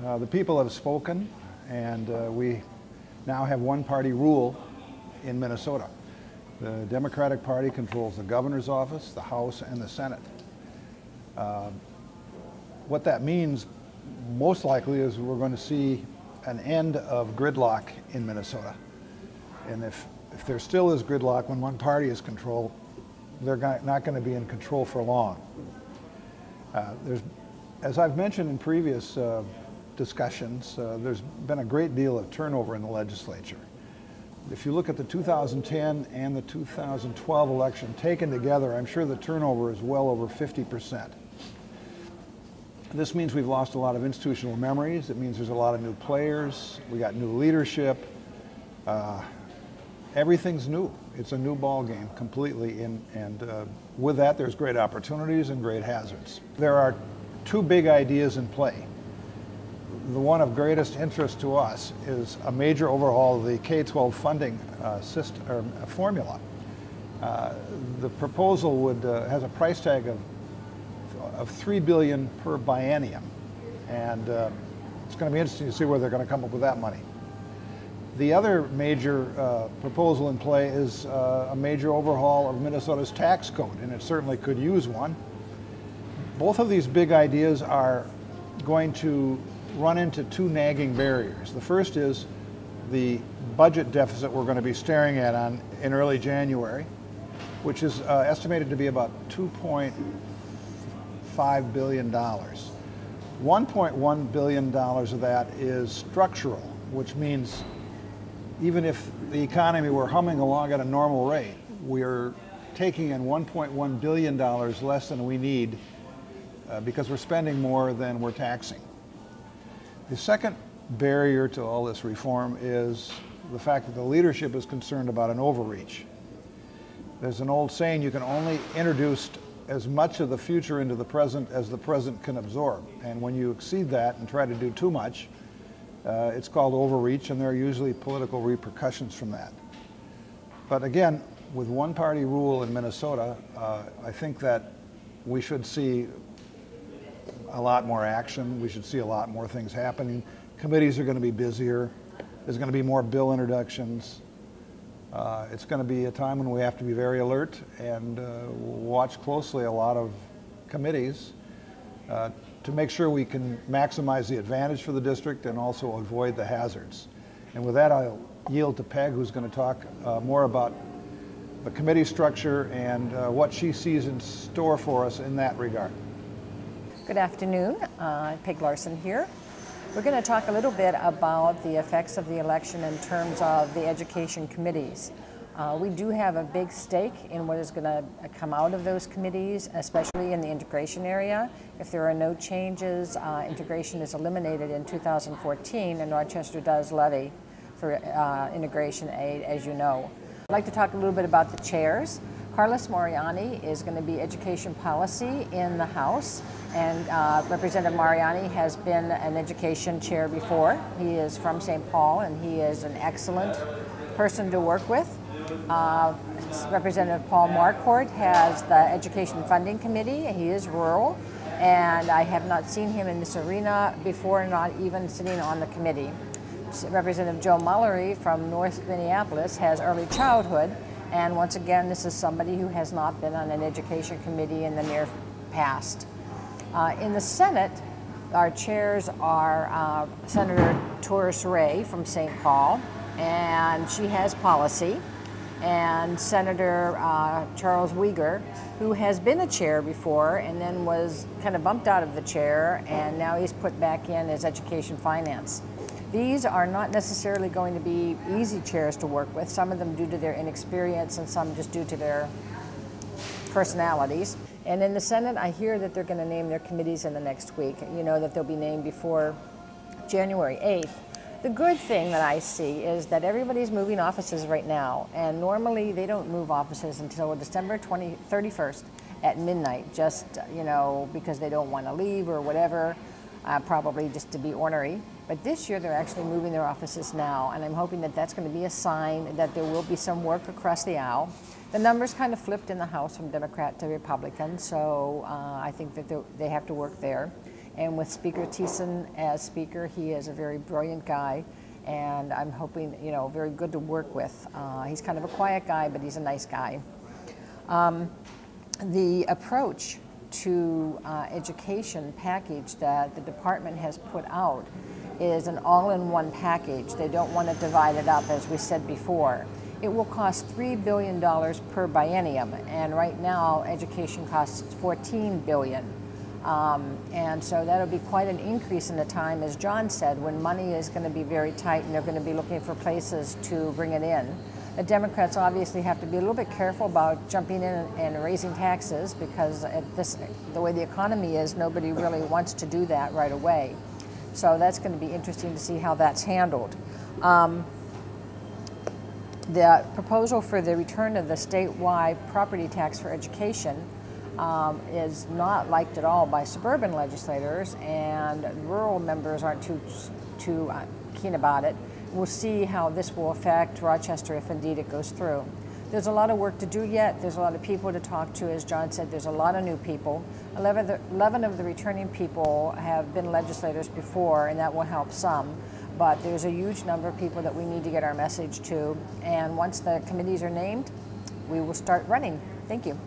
The people have spoken, and we now have one-party rule in Minnesota. The Democratic Party controls the governor's office, the House, and the Senate. What that means, most likely, is we're going to see an end of gridlock in Minnesota. And if there still is gridlock when one party is controlled, they're not going to be in control for long. As I've mentioned in previous discussions, there's been a great deal of turnover in the legislature. If you look at the 2010 and the 2012 election taken together, I'm sure the turnover is well over 50%. This means we've lost a lot of institutional memories. It means there's a lot of new players. We got new leadership. Everything's new. It's a new ball game completely, and with that there's great opportunities and great hazards. There are two big ideas in play. The one of greatest interest to us is a major overhaul of the K-12 funding system or formula. The proposal has a price tag of $3 billion per biennium, and it's going to be interesting to see where they're going to come up with that money. The other major proposal in play is a major overhaul of Minnesota's tax code, and it certainly could use one. Both of these big ideas are going to run into two nagging barriers. The first is the budget deficit we're going to be staring at in early January, which is estimated to be about $2.5 billion. $1.1 billion of that is structural, which means even if the economy were humming along at a normal rate, we're taking in $1.1 billion less than we need because we're spending more than we're taxing. The second barrier to all this reform is the fact that the leadership is concerned about an overreach. There's an old saying, you can only introduce as much of the future into the present as the present can absorb. And when you exceed that and try to do too much, it's called overreach, and there are usually political repercussions from that. But again, with one-party rule in Minnesota, I think that we should see a lot more action. We should see a lot more things happening. Committees are going to be busier. There's going to be more bill introductions. It's going to be a time when we have to be very alert and watch closely a lot of committees to make sure we can maximize the advantage for the district and also avoid the hazards. And with that, I'll yield to Peg, who's going to talk more about the committee structure and what she sees in store for us in that regard. Good afternoon. Peg Larson here. We're going to talk a little bit about the effects of the election in terms of the education committees. We do have a big stake in what is going to come out of those committees, especially in the integration area. If there are no changes, integration is eliminated in 2014, and Rochester does levy for integration aid, as you know. I'd like to talk a little bit about the chairs. Carlos Mariani is going to be education policy in the House, and Representative Mariani has been an education chair before. He is from St. Paul, and he is an excellent person to work with. Representative Paul Marquardt has the Education Funding Committee. He is rural, and I have not seen him in this arena before, not even sitting on the committee. Representative Joe Mullery from North Minneapolis has early childhood, and once again, this is somebody who has not been on an education committee in the near past. In the Senate, our chairs are Senator Doris Ray from St. Paul, and she has policy, and Senator Charles Weger, who has been a chair before and then was kind of bumped out of the chair, and now he's put back in as education finance. These are not necessarily going to be easy chairs to work with, some of them due to their inexperience and some just due to their personalities. And in the Senate, I hear that they're going to name their committees in the next week. You know that they'll be named before January 8th. The good thing that I see is that everybody's moving offices right now, and normally they don't move offices until December 31st at midnight, just, you know, because they don't want to leave or whatever, probably just to be ornery. But this year they're actually moving their offices now, and I'm hoping that that's going to be a sign that there will be some work across the aisle. The numbers kind of flipped in the House from Democrat to Republican, so I think that they have to work there. And with Speaker Thiessen as speaker, he is a very brilliant guy, and I'm hoping, you know, very good to work with. He's kind of a quiet guy, but he's a nice guy. The approach to education package that the department has put out is an all-in-one package. They don't want to divide it up, as we said before. It will cost $3 billion per biennium, and right now education costs $14 billion. And so that'll be quite an increase in the time, as John said, when money is going to be very tight and they're going to be looking for places to bring it in. The Democrats obviously have to be a little bit careful about jumping in and raising taxes, because the way the economy is, nobody really wants to do that right away. So that's going to be interesting to see how that's handled. The proposal for the return of the statewide property tax for education is not liked at all by suburban legislators, and rural members aren't too keen about it. We'll see how this will affect Rochester if indeed it goes through. There's a lot of work to do yet. There's a lot of people to talk to. As John said, there's a lot of new people. 11 of the returning people have been legislators before, and that will help some. But there's a huge number of people that we need to get our message to. And once the committees are named, we will start running. Thank you.